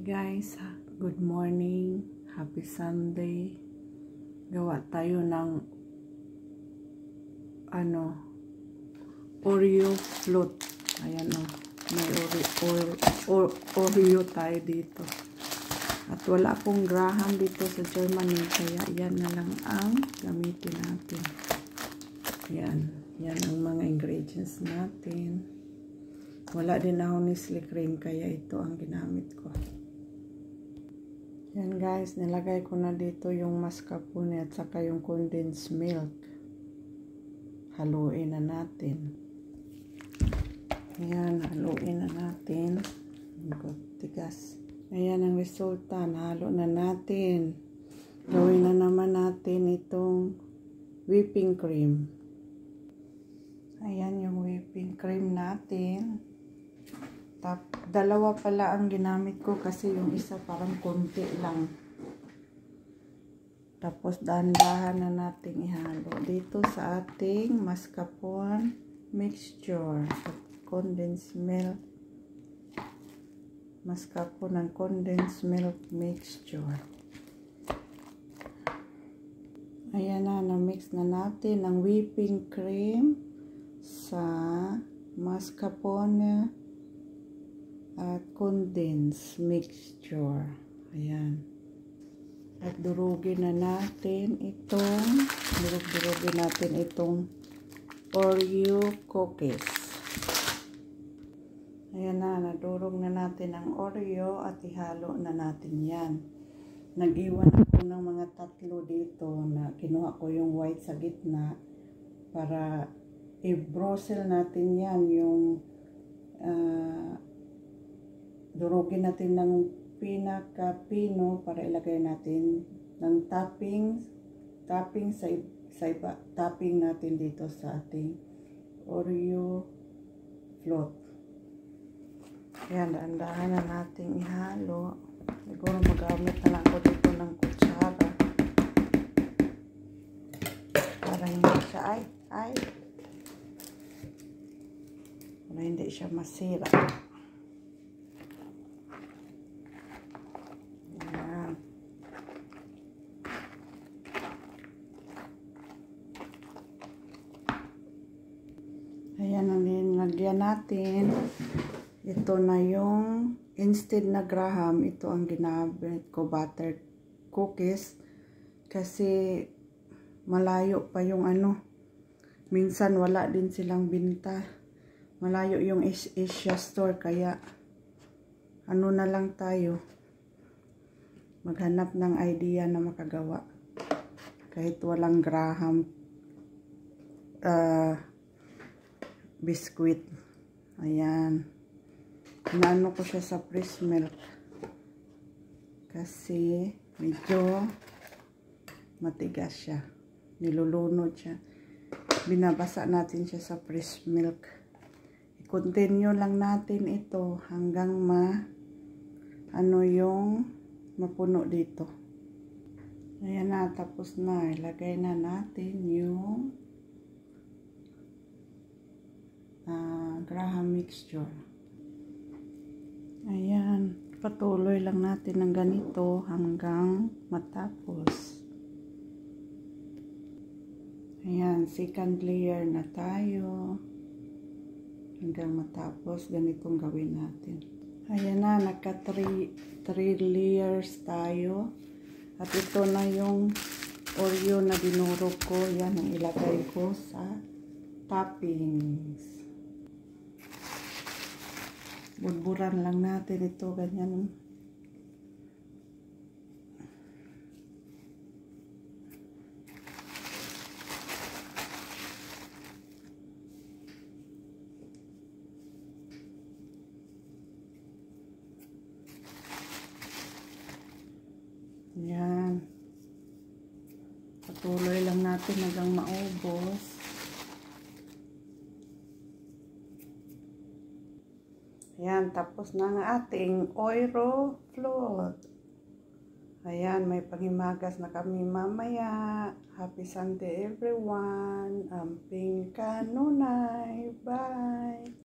Guys, good morning, happy Sunday. Gawa tayo ng Oreo float. Ayan may Oreo tayo dito. At wala akong Graham dito sa Germany, kaya yan na lang ang gamitin natin. Yan ang mga ingredients natin. Wala din ako Nestle cream, kaya ito ang ginamit ko. Yan guys, nilagay ko na dito yung mascarpone at saka yung condensed milk. Haluin na natin. Ayan, haluin na natin. Tigas. Ayan ang resulta. Nahalo na natin. Gawin na naman natin itong whipping cream. Ayan yung whipping cream natin. Dalawa pala ang ginamit ko kasi yung isa parang konti lang. Tapos dahan-dahan na natin ihalo dito sa ating mascarpone mixture. Condensed milk. Mascarpone ng condensed milk mixture. Ayan na-mix na natin ang whipping cream sa mascarpone at condensed mixture. Ayan. At durugin na natin itong Oreo cookies. Ayan na, nadurog na natin ang Oreo at ihalo na natin yan. Nag-iwan ako ng mga 3 dito na kinuha ko yung white sa gitna para i-brosil natin yan, yung durugin natin ng pinaka-pino para ilagay natin ng topping sa iba, topping natin dito sa ating Oreo float. Ayan, dahan-dahan na natin ihalo. Siguro magamit na lang ako dito ng kutsara para hindi siya para hindi siya masira. Ayan ang nilagyan natin. Ito na yung, instead na Graham, ito ang ginamit ko, buttered cookies. Kasi malayo pa yung minsan wala din silang binta. Malayo yung Asia store, kaya na lang tayo. Maghanap ng idea na makagawa. Kahit walang Graham biscuit. Ayan. Inaano ko siya sa fresh milk. Kasi medyo matigas siya. Nilulunod siya. Binabasa natin siya sa fresh milk. I-continue lang natin ito hanggang yung mapuno dito. Ayan na, tapos na. Ilagay na natin yung Graham mixture. Ayan, patuloy lang natin ng ganito hanggang matapos. Ayan, second layer na tayo hanggang matapos. Ganitong gawin natin. Ayan na, naka 3 layers tayo. At ito na yung Oreo na dinurog ko. Yan ang ilagay ko sa toppings. Bulburan lang natin ito, ganyan. Yan. Patuloy lang natin hanggang maubos. Ayan, tapos na ang ating Oreo float. Ayan, may panghimagas na kami mamaya. Happy Sunday everyone. Amping kanunay. Bye!